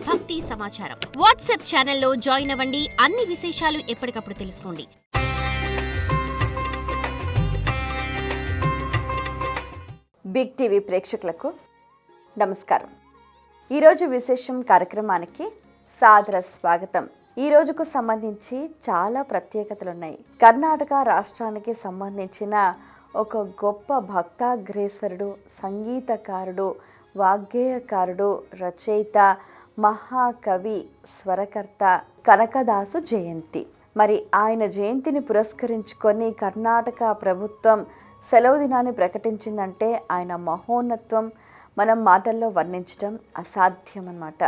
భక్తి సమాచారం. వాట్సాప్ ఛానల్లో జాయిన్ అవ్వండి. అన్ని విశేషాలు ఎప్పటికప్పుడు తెలుసుకోండి. బిగ్ టీవీ ప్రేక్షకులకు నమస్కారం. ఈరోజు విశేషం కార్యక్రమానికి సాదర స్వాగతం. ఈ రోజుకు సంబంధించి చాలా ప్రత్యేకతలున్నాయి. కర్ణాటక రాష్ట్రానికి సంబంధించిన ఒక గొప్ప భక్తాగ్రేసరుడు, సంగీతకారుడు, వాగ్గేయకారుడు, రచయిత, మహాకవి, స్వరకర్త కనకదాసు జయంతి. మరి ఆయన జయంతిని పురస్కరించుకొని కర్ణాటక ప్రభుత్వం సెలవు దినాన్ని ప్రకటించిందంటే ఆయన మహోన్నత్వం మనం మాటల్లో వర్ణించడం అసాధ్యం అన్నమాట.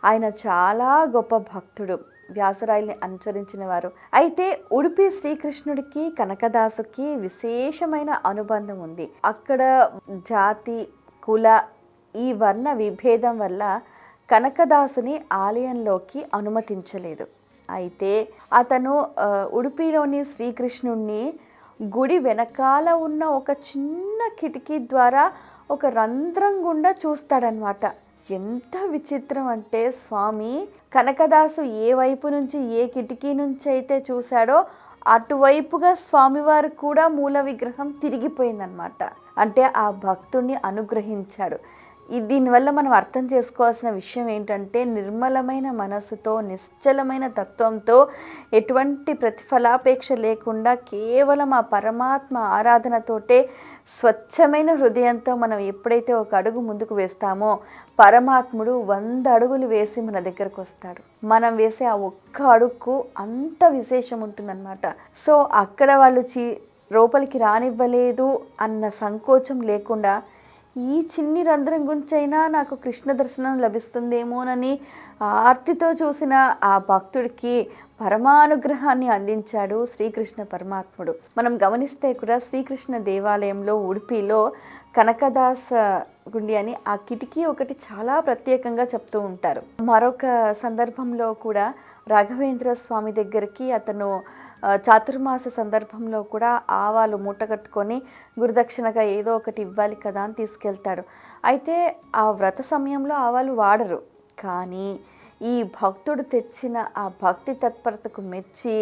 ఆయన చాలా గొప్ప భక్తుడు, వ్యాసరాయల్ని అనుసరించిన వారు. అయితే ఉడుపి శ్రీకృష్ణుడికి కనకదాసుకి విశేషమైన అనుబంధం ఉంది. అక్కడ జాతి, కుల, ఈ వర్ణ విభేదం వల్ల కనకదాసుని ఆలయంలోకి అనుమతించలేదు. అయితే అతను ఉడుపిలోని శ్రీకృష్ణుడిని గుడి వెనకాల ఉన్న ఒక చిన్న కిటికీ ద్వారా ఒక రంధ్రం గుండా చూస్తాడనమాట. ఎంత విచిత్రం అంటే స్వామి కనకదాసు ఏ వైపు నుంచి, ఏ కిటికీ నుంచి అయితే చూశాడో అటువైపుగా స్వామివారు కూడా మూల విగ్రహం తిరిగిపోయిందనమాట. అంటే ఆ భక్తుడిని అనుగ్రహించాడు. దీనివల్ల మనం అర్థం చేసుకోవాల్సిన విషయం ఏంటంటే నిర్మలమైన మనస్సుతో, నిశ్చలమైన తత్వంతో, ఎటువంటి ప్రతిఫలాపేక్ష లేకుండా కేవలం ఆ పరమాత్మ ఆరాధనతోటే స్వచ్ఛమైన హృదయంతో మనం ఎప్పుడైతే ఒక అడుగు ముందుకు వేస్తామో పరమాత్ముడు 100 అడుగులు వేసి మన దగ్గరకు వస్తాడు. మనం వేసే ఆ ఒక్క అడుగుకు అంత విశేషం ఉంటుందన్నమాట. సో అక్కడ వాళ్ళు లోపలికి రానివ్వలేదు అన్న సంకోచం లేకుండా ఈ చిన్ని రంధ్రం గుంచైనా నాకు కృష్ణ దర్శనం లభిస్తుందేమోనని ఆర్తితో చూసిన ఆ భక్తుడికి పరమానుగ్రహాన్ని అందించాడు శ్రీకృష్ణ పరమాత్ముడు. మనం గమనిస్తే కూడా శ్రీకృష్ణ దేవాలయంలో ఉడిపిలో కనకదాస గుండి అని ఆ కిటికీ ఒకటి చాలా ప్రత్యేకంగా చెప్తూ ఉంటారు. మరొక సందర్భంలో కూడా రాఘవేంద్ర స్వామి దగ్గరికి అతను చాతుర్మాస సందర్భంలో కూడా ఆవాలు మూటగట్టుకొని గురుదక్షిణగా ఏదో ఒకటి ఇవ్వాలి కదా అని తీసుకెళ్తాడు. అయితే ఆ వ్రత సమయంలో ఆవాలు వాడరు, కానీ ఈ భక్తుడు తెచ్చిన ఆ భక్తి తత్పరతకు మెచ్చి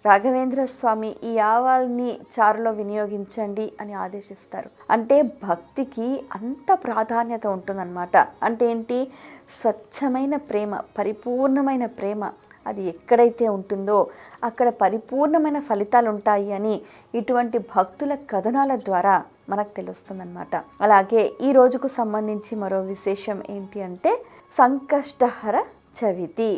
రాఘవేంద్ర స్వామి ఈ ఆవాల్ని చారులో వినియోగించండి అని ఆదేశిస్తారు. అంటే భక్తికి అంత ప్రాధాన్యత ఉంటుందన్నమాట. అంటే ఏంటి, స్వచ్ఛమైన ప్రేమ, పరిపూర్ణమైన ప్రేమ అది ఎక్కడైతే ఉంటుందో అక్కడ పరిపూర్ణమైన ఫలితాలు ఉంటాయి అని ఇటువంటి భక్తుల కథనాల ద్వారా మనకు తెలుస్తుందన్నమాట. అలాగే ఈ రోజుకు సంబంధించి మరో విశేషం ఏంటి అంటే సంకష్టహర చవితి.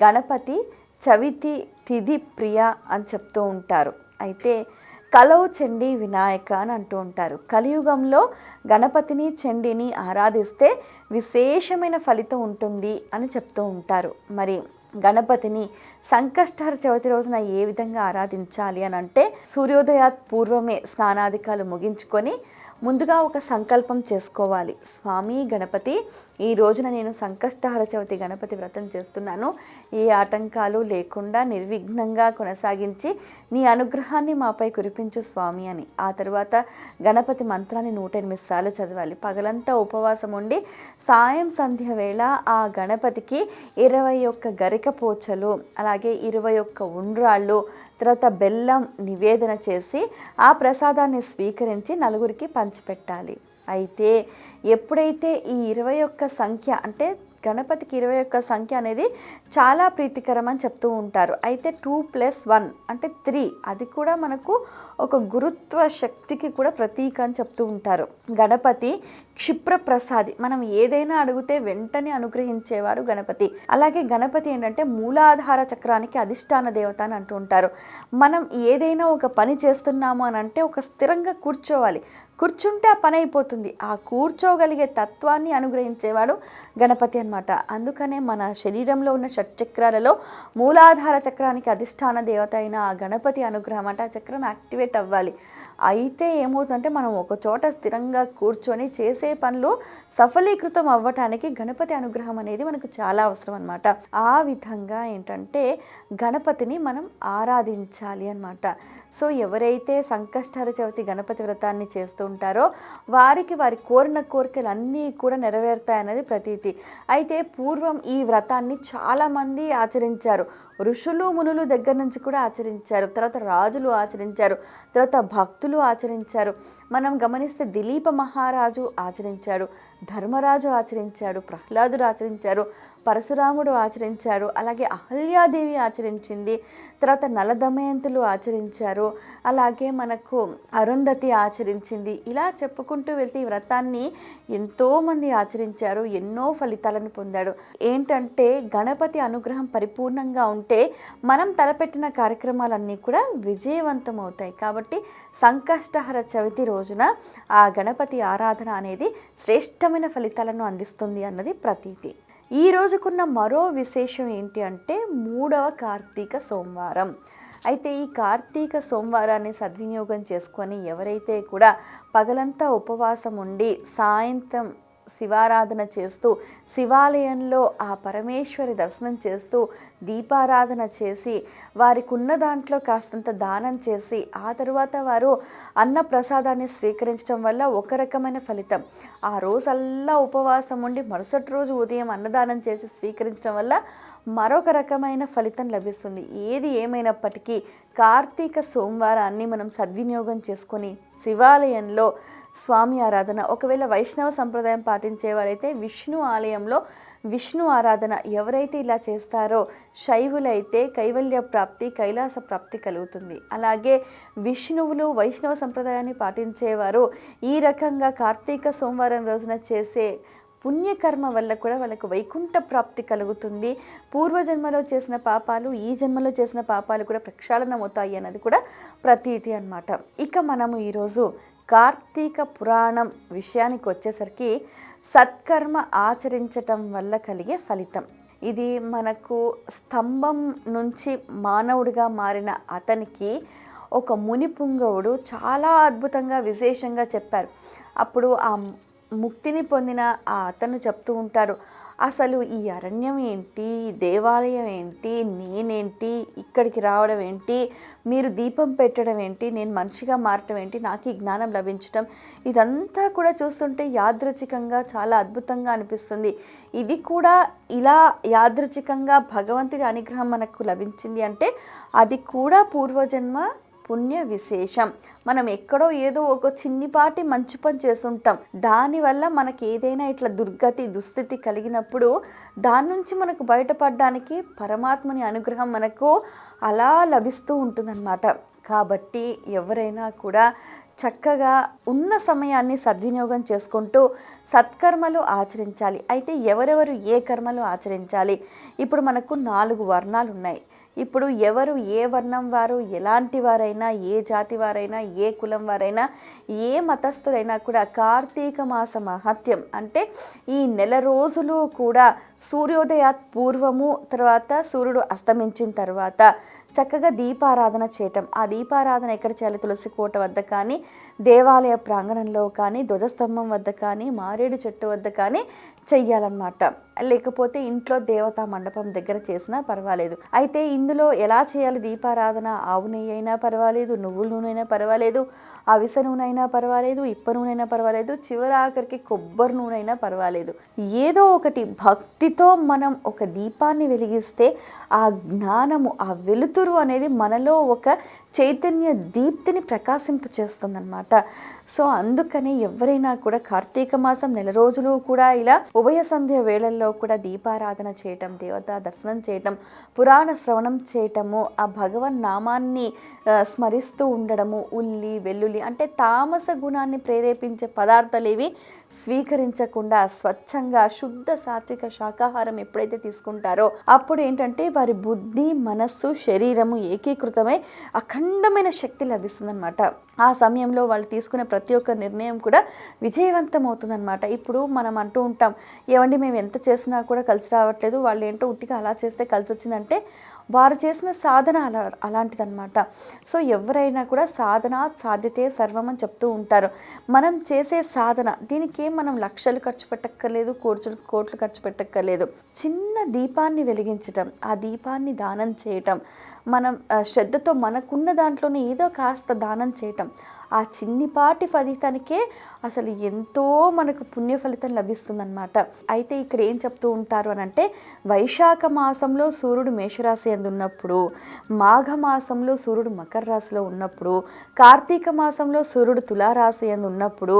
గణపతి చవితి తిథి ప్రియ అని చెప్తూ ఉంటారు. అయితే కలవు చండీ వినాయక అని అంటూ ఉంటారు. కలియుగంలో గణపతిని, చండీని ఆరాధిస్తే విశేషమైన ఫలితం ఉంటుంది అని చెప్తూ ఉంటారు. మరి గణపతిని సంకష్టహర చవితి రోజున ఏ విధంగా ఆరాధించాలి అని అంటే సూర్యోదయాత్ పూర్వమే స్నానాధికాలు ముగించుకొని ముందుగా ఒక సంకల్పం చేసుకోవాలి. స్వామి గణపతి, ఈ రోజున నేను సంకష్టహర చవితి గణపతి వ్రతం చేస్తున్నాను, ఏ ఆటంకాలు లేకుండా నిర్విఘ్నంగా కొనసాగించి నీ అనుగ్రహాన్ని మాపై కురిపించు స్వామి అని. ఆ తర్వాత గణపతి మంత్రాన్ని 108 సార్లు చదవాలి. పగలంతా ఉపవాసం ఉండి సాయం సంధ్య వేళ ఆ గణపతికి 21 గరిక పోచలు, అలాగే 21 ఉండ్రాళ్ళు, తర్వాత బెల్లం నివేదన చేసి ఆ ప్రసాదాన్ని స్వీకరించి నలుగురికి పంచిపెట్టాలి. అయితే ఎప్పుడైతే ఈ 21 సంఖ్య అంటే గణపతికి 21 సంఖ్య అనేది చాలా ప్రీతికరం అని చెప్తూ ఉంటారు. అయితే 2 + 1 అంటే 3, అది కూడా మనకు ఒక గురుత్వ శక్తికి కూడా ప్రతీక అని చెప్తూ ఉంటారు. గణపతి క్షిప్ర ప్రసాది, మనం ఏదైనా అడిగితే వెంటనే అనుగ్రహించేవాడు గణపతి. అలాగే గణపతి ఏంటంటే మూలాధార చక్రానికి అధిష్టాన దేవత అని అంటూ ఉంటారు. మనం ఏదైనా ఒక పని చేస్తున్నాము అని అంటే ఒక స్థిరంగా కూర్చోవాలి. కూర్చుంటే ఆ పని అయిపోతుంది. ఆ కూర్చోగలిగే తత్వాన్ని అనుగ్రహించేవాడు గణపతి అన్నమాట. అందుకనే మన శరీరంలో ఉన్న షట్చక్రాలలో మూలాధార చక్రానికి అధిష్టాన దేవత అయిన ఆ గణపతి అనుగ్రహం అంటే ఆ చక్రం యాక్టివేట్ అవ్వాలి. అయితే ఏమవుతుందంటే మనం ఒక చోట స్థిరంగా కూర్చొని చేసే పనులు సఫలీకృతం అవ్వటానికి గణపతి అనుగ్రహం అనేది మనకు చాలా అవసరం అన్నమాట. ఆ విధంగా ఏంటంటే గణపతిని మనం ఆరాధించాలి అన్నమాట. సో ఎవరైతే సంకష్టహర చవితి గణపతి వ్రతాన్ని చేస్తూ ఉంటారో వారికి వారి కోరిన కోరికలు అన్నీ కూడా నెరవేరుతాయన్నది ప్రతీతి. అయితే పూర్వం ఈ వ్రతాన్ని చాలామంది ఆచరించారు. ఋషులు మునులు దగ్గర నుంచి కూడా ఆచరించారు, తర్వాత రాజులు ఆచరించారు, తర్వాత భక్తులు ఆచరించారు. మనం గమనిస్తే దిలీప మహారాజు ఆచరించాడు, ధర్మరాజు ఆచరించాడు, ప్రహ్లాదుడు ఆచరించారు, పరశురాముడు ఆచరించాడు, అలాగే అహల్యాదేవి ఆచరించింది, తర్వాత నలదమయంతులు ఆచరించారు, అలాగే మనకు అరుంధతి ఆచరించింది. ఇలా చెప్పుకుంటూ వెళ్తే ఈ వ్రతాన్ని ఎంతోమంది ఆచరించారు, ఎన్నో ఫలితాలను పొందాడు. ఏంటంటే గణపతి అనుగ్రహం పరిపూర్ణంగా ఉంటే మనం తలపెట్టిన కార్యక్రమాలన్నీ కూడా విజయవంతం అవుతాయి. కాబట్టి సంకష్టహర చవితి రోజున ఆ గణపతి ఆరాధన అనేది శ్రేష్టమైన ఫలితాలను అందిస్తుంది అన్నది ప్రతీతి. ఈ రోజుకున్న మరో విశేషం ఏంటి అంటే 3వ కార్తీక సోమవారం. అయితే ఈ కార్తీక సోమవారాన్ని సద్వినియోగం చేసుకొని ఎవరైతే కూడా పగలంతా ఉపవాసం ఉండి సాయంత్రం శివారాధన చేస్తూ శివాలయంలో ఆ పరమేశ్వరి దర్శనం చేస్తూ దీపారాధన చేసి వారికి ఉన్న దాంట్లో కాస్తంత దానం చేసి ఆ తరువాత వారు అన్న ప్రసాదాన్ని స్వీకరించడం వల్ల ఒక రకమైన ఫలితం, ఆ రోజల్లా ఉపవాసం ఉండి మరుసటి రోజు ఉదయం అన్నదానం చేసి స్వీకరించడం వల్ల మరొక రకమైన ఫలితం లభిస్తుంది. ఏది ఏమైనప్పటికీ కార్తీక సోమవారాన్ని మనం సద్వినియోగం చేసుకొని శివాలయంలో స్వామి ఆరాధన, ఒకవేళ వైష్ణవ సంప్రదాయం పాటించేవారైతే విష్ణు ఆలయంలో విష్ణు ఆరాధన ఎవరైతే ఇలా చేస్తారో శైవులైతే కైవల్య ప్రాప్తి, కైలాస ప్రాప్తి కలుగుతుంది. అలాగే విష్ణువులు వైష్ణవ సంప్రదాయాన్ని పాటించేవారు ఈ రకంగా కార్తీక సోమవారం రోజున చేసే పుణ్యకర్మ వల్ల కూడా వాళ్ళకు వైకుంఠ ప్రాప్తి కలుగుతుంది. పూర్వజన్మలో చేసిన పాపాలు ఈ జన్మలో చేసిన పాపాలు కూడా ప్రక్షాళనం అవుతాయి అన్నది కూడా ప్రతీతి అన్నమాట. ఇక మనము ఈరోజు కార్తీక పురాణం విషయానికి వచ్చేసరికి సత్కర్మ ఆచరించటం వల్ల కలిగే ఫలితం. ఇది మనకు స్తంభం నుంచి మానవుడిగా మారిన అతనికి ఒక ముని పుంగవుడు చాలా అద్భుతంగా విశేషంగా చెప్పారు. అప్పుడు ఆ ముక్తిని పొందిన ఆ అతను చెప్తూ ఉంటాడు, అసలు ఈ అరణ్యం ఏంటి, దేవాలయం ఏంటి, నేనేంటి, ఇక్కడికి రావడం ఏంటి, మీరు దీపం పెట్టడం ఏంటి, నేను మనిషిగా మారటం ఏంటి, నాకు ఈ జ్ఞానం లభించటం, ఇదంతా కూడా చూస్తుంటే యాదృచ్ఛికంగా చాలా అద్భుతంగా అనిపిస్తుంది. ఇది కూడా ఇలా యాదృచ్ఛికంగా భగవంతుడి అనుగ్రహం మనకు లభించింది అంటే అది కూడా పూర్వజన్మ పుణ్య విశేషం. మనం ఎక్కడో ఏదో ఒక చిన్నిపాటి మంచి పని చేస్తుంటాం, దానివల్ల మనకి ఏదైనా ఇట్లా దుస్థితి కలిగినప్పుడు దాని నుంచి మనకు బయటపడడానికి పరమాత్మని అనుగ్రహం మనకు అలా లభిస్తూ ఉంటుందన్నమాట. కాబట్టి ఎవరైనా కూడా చక్కగా ఉన్న సమయాన్ని సద్వినియోగం చేసుకుంటూ సత్కర్మలు ఆచరించాలి. అయితే ఎవరెవరు ఏ కర్మలు ఆచరించాలి? ఇప్పుడు మనకు 4 వర్ణాలు ఉన్నాయి. ఇప్పుడు ఎవరు ఏ వర్ణం వారు, ఎలాంటి వారైనా, ఏ జాతి వారైనా, ఏ కులం వారైనా, ఏ మతస్థులైనా కూడా కార్తీక మాస మహత్యం అంటే ఈ నెల రోజులు కూడా సూర్యోదయాత్ పూర్వము, తర్వాత సూర్యుడు అస్తమించిన తర్వాత చక్కగా దీపారాధన చేయటం. ఆ దీపారాధన ఎక్కడ చేయాలి? తులసి కోట వద్ద కానీ, దేవాలయ ప్రాంగణంలో కానీ, ధ్వజస్తంభం వద్ద కానీ, మారేడు చెట్టు వద్ద కానీ చెయ్యాలన్నమాట. లేకపోతే ఇంట్లో దేవతా మండపం దగ్గర చేసినా పర్వాలేదు. అయితే ఇందులో ఎలా చేయాలి దీపారాధన? ఆవు నెయ్యి అయినా పర్వాలేదు, నువ్వుల నూనె అయినా పర్వాలేదు, అవిసె నూనె అయినా పర్వాలేదు, ఇప్ప నూనె అయినా పర్వాలేదు, చివరి ఆఖరికి కొబ్బరి నూనె అయినా పర్వాలేదు. ఏదో ఒకటి భక్తితో మనం ఒక దీపాన్ని వెలిగిస్తే ఆ జ్ఞానము, ఆ వెలుతురు అనేది మనలో ఒక చైతన్య దీప్తిని ప్రకాశింపచేస్తుందన్నమాట. సో అందుకని ఎవరైనా కూడా కార్తీక మాసం నెల రోజులు కూడా ఇలా ఉభయ సంధ్య వేళల్లో కూడా దీపారాధన చేయటం, దేవతా దర్శనం చేయటం, పురాణ శ్రవణం చేయటము, ఆ భగవన్ నామాన్ని స్మరిస్తూ ఉండడము, ఉల్లి వెల్లుల్లి అంటే తామస గుణాన్ని ప్రేరేపించే పదార్థాలు ఇవి స్వీకరించకుండా స్వచ్ఛంగా శుద్ధ సాత్విక శాకాహారం ఎప్పుడైతే తీసుకుంటారో అప్పుడు ఏంటంటే వారి బుద్ధి, మనస్సు, శరీరము ఏకీకృతమై అఖండమైన శక్తి లభిస్తుందన్నమాట. ఆ సమయంలో వాళ్ళు తీసుకునే ప్రతి ఒక్క నిర్ణయం కూడా విజయవంతం అవుతుందన్నమాట. ఇప్పుడు మనం అంటూ ఉంటాం, ఏమండి మేము ఎంత చేసినా కూడా కలిసి రావట్లేదు, వాళ్ళు ఏంటో ఉట్టిగా అలా చేస్తే కలిసి వచ్చిందంటే వారు చేసిన సాధన అలాంటిదన్నమాట. సో ఎవరైనా కూడా సాధన సాధ్యతే సర్వం అని చెప్తూ ఉంటారు. మనం చేసే సాధన దీనికి మనం లక్షలు ఖర్చు పెట్టక్కర్లేదు, కోట్లు ఖర్చు పెట్టక్కర్లేదు. చిన్న దీపాన్ని వెలిగించటం, ఆ దీపాన్ని దానం చేయటం, మనం శ్రద్ధతో మనకున్న దాంట్లోనే ఏదో కాస్త దానం చేయటం, ఆ చిన్నిపాటి ఫలితానికే అసలు ఎంతో మనకు పుణ్య ఫలితం లభిస్తుందన్నమాట. అయితే ఇక్కడ ఏం చెప్తూ ఉంటారు అని అంటే, వైశాఖ మాసంలో సూర్యుడు మేషరాశి యందు ఉన్నప్పుడు, మాఘమాసంలో సూర్యుడు మకర రాశిలో ఉన్నప్పుడు, కార్తీక మాసంలో సూర్యుడు తులారాశి యందు ఉన్నప్పుడు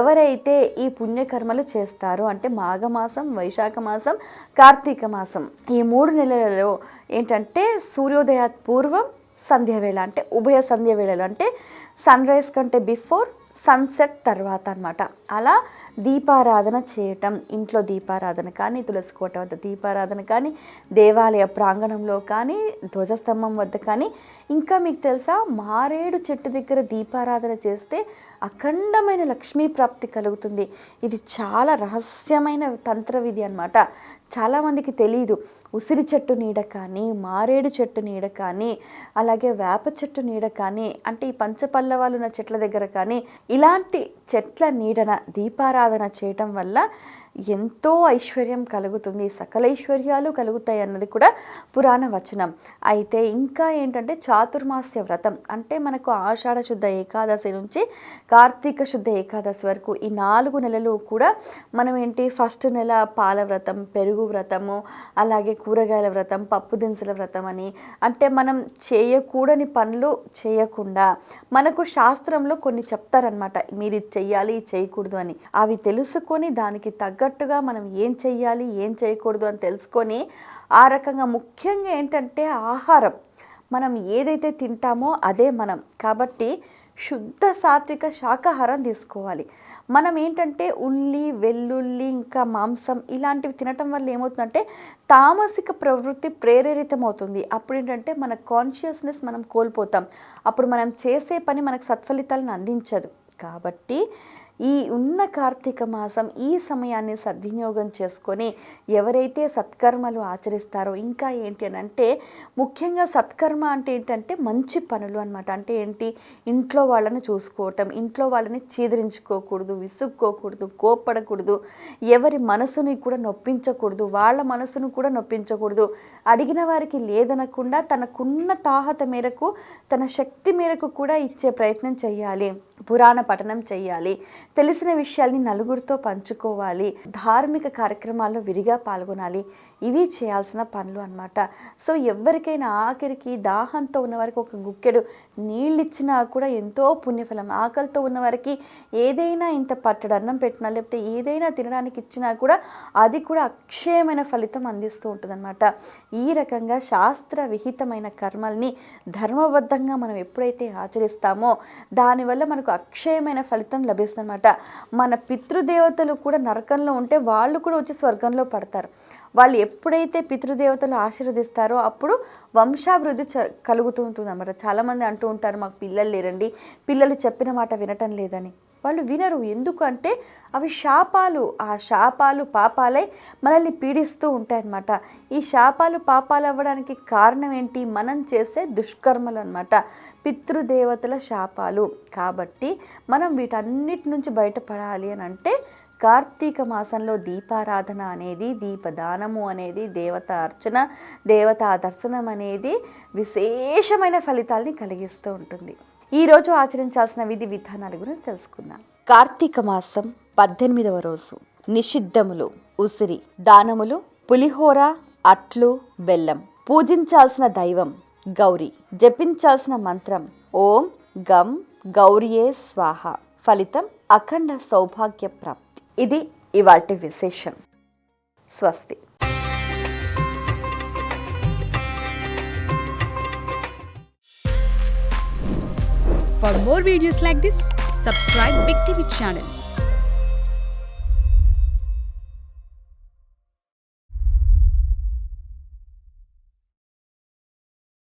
ఎవరైతే ఈ పుణ్యకర్మలు చేస్తారో, అంటే మాఘమాసం, వైశాఖ మాసం, కార్తీక మాసం, ఈ 3 నెలలలో ఏంటంటే సూర్యోదయ పూర్వం సంధ్యవేళ, అంటే ఉభయ సంధ్యవేళలు, అంటే సన్ రైజ్ కంటే బిఫోర్, సన్సెట్ తర్వాత అన్నమాట. అలా దీపారాధన చేయటం, ఇంట్లో దీపారాధన కానీ, తులసి కోట వద్ద దీపారాధన కానీ, దేవాలయ ప్రాంగణంలో కానీ, ధ్వజస్తంభం వద్ద కానీ, ఇంకా మీకు తెలుసా మారేడు చెట్టు దగ్గర దీపారాధన చేస్తే అఖండమైన లక్ష్మీ ప్రాప్తి కలుగుతుంది. ఇది చాలా రహస్యమైన తంత్ర విధి అన్నమాట. చాలామందికి తెలియదు. ఉసిరి చెట్టు నీడ కానీ, మారేడు చెట్టు నీడ కానీ, అలాగే వేప చెట్టు నీడ కానీ, అంటే ఈ పంచపల్లవాలు ఉన్న చెట్ల దగ్గర కానీ, ఇలాంటి చెట్ల నీడన దీపారాధన చేయటం వల్ల ఎంతో ఐశ్వర్యం కలుగుతుంది, సకల ఐశ్వర్యాలు కలుగుతాయి అన్నది కూడా పురాణ వచనం. అయితే ఇంకా ఏంటంటే చాతుర్మాస్య వ్రతం, అంటే మనకు ఆషాఢ శుద్ధ ఏకాదశి నుంచి కార్తీక శుద్ధ ఏకాదశి వరకు ఈ 4 నెలలు కూడా మనం ఏంటి, ఫస్ట్ నెల పాల వ్రతం, పెరుగు వ్రతము, అలాగే కూరగాయల వ్రతం, పప్పు దినుసుల వ్రతం అని, అంటే మనం చేయకూడని పనులు చేయకుండా మనకు శాస్త్రంలో కొన్ని చెప్తారనమాట, మీరు ఇది చెయ్యాలి, ఇది చేయకూడదు అని. అవి తెలుసుకొని దానికి తగ్గట్టుగా మనం ఏం చెయ్యాలి, ఏం చేయకూడదు అని తెలుసుకొని, ఆ రకంగా ముఖ్యంగా ఏంటంటే ఆహారం, మనం ఏదైతే తింటామో అదే మనం, కాబట్టి శుద్ధ సాత్విక శాకాహారం తీసుకోవాలి. మనం ఏంటంటే ఉల్లి, వెల్లుల్లి, ఇంకా మాంసం ఇలాంటివి తినటం వల్ల ఏమవుతుందంటే తామసిక ప్రవృత్తి ప్రేరేరితం అవుతుంది. అప్పుడు ఏంటంటే మన కాన్షియస్నెస్ మనం కోల్పోతాం. అప్పుడు మనం చేసే పని మనకు సత్ఫలితాలను అందించదు. కాబట్టి ఈ ఉన్న కార్తీక మాసం ఈ సమయాన్ని సద్వినియోగం చేసుకొని ఎవరైతే సత్కర్మలు ఆచరిస్తారో, ఇంకా ఏంటి అని అంటే ముఖ్యంగా సత్కర్మ అంటే ఏంటంటే మంచి పనులు అన్నమాట. అంటే ఏంటి, ఇంట్లో వాళ్ళని చూసుకోవటం, ఇంట్లో వాళ్ళని చీదరించుకోకూడదు, విసుక్కోకూడదు, కోప్పడకూడదు, ఎవరి మనసుని కూడా నొప్పించకూడదు, వాళ్ళ మనసును కూడా నొప్పించకూడదు, అడిగిన వారికి లేదనకుండా తనకున్న తాహత మేరకు, తన శక్తి మేరకు కూడా ఇచ్చే ప్రయత్నం చేయాలి, పురాణ పఠనం చేయాలి, తెలిసిన విషయాల్ని నలుగురితో పంచుకోవాలి, ధార్మిక కార్యక్రమాల్లో విరిగా పాల్గొనాలి. ఇవి చేయాల్సిన పనులు అన్నమాట. సో ఎవరికైనా ఆఖరికి దాహంతో ఉన్నవారికి ఒక గుక్కెడు నీళ్ళు ఇచ్చినా కూడా ఎంతో పుణ్యఫలం. ఆకలితో ఉన్నవారికి ఏదైనా ఇంత పట్టడు అన్నం పెట్టినా, లేకపోతే ఏదైనా తినడానికి ఇచ్చినా కూడా అది కూడా అక్షయమైన ఫలితం అందిస్తూ ఉంటుందన్నమాట. ఈ రకంగా శాస్త్ర విహితమైన కర్మల్ని ధర్మబద్ధంగా మనం ఎప్పుడైతే ఆచరిస్తామో దానివల్ల మనకు అక్షయమైన ఫలితం లభిస్తుందన్నమాట. మన పితృదేవతలు కూడా నరకంలో ఉంటే వాళ్ళు కూడా వచ్చి స్వర్గంలో పడతారు. వాళ్ళు ఎప్పుడైతే పితృదేవతలు ఆశీర్వదిస్తారో అప్పుడు వంశాభివృద్ధి కలుగుతూ ఉంటుంది అన్నమాట. చాలామంది అంటూ ఉంటారు, మాకు పిల్లలు లేరండి, పిల్లలు చెప్పిన మాట వినటం లేదని. వాళ్ళు వినరు. ఎందుకంటే అవి శాపాలు. ఆ శాపాలు పాపాలై మనల్ని పీడిస్తూ ఉంటాయన్నమాట. ఈ శాపాలు పాపాలు అవ్వడానికి కారణం ఏంటి? మనం చేసే దుష్కర్మలు అన్నమాట, పితృదేవతల శాపాలు. కాబట్టి మనం వీటన్నిటి నుంచి బయటపడాలి అని అంటే కార్తీక మాసంలో దీపారాధన అనేది, దీపదానము అనేది, దేవత అర్చన, దేవతా దర్శనం అనేది విశేషమైన ఫలితాల్ని కలిగిస్తూ ఉంటుంది. ఈరోజు ఆచరించాల్సిన విధి విధానాల గురించి తెలుసుకుందాం. కార్తీక మాసం 18వ రోజు నిషిద్ధములు: ఉసిరి, దానములు, పులిహోర, అట్లు, బెల్లం. పూజించాల్సిన దైవం గౌరీ. జపించాల్సిన మంత్రం ఓం గం గౌరియే స్వాహ. ఫలితం అఖండ సౌభాగ్య ప్రాప్తి. ఇది ఇవాల్టి విశేషం. స్వస్తి. For more videos like this, subscribe Big TV channel.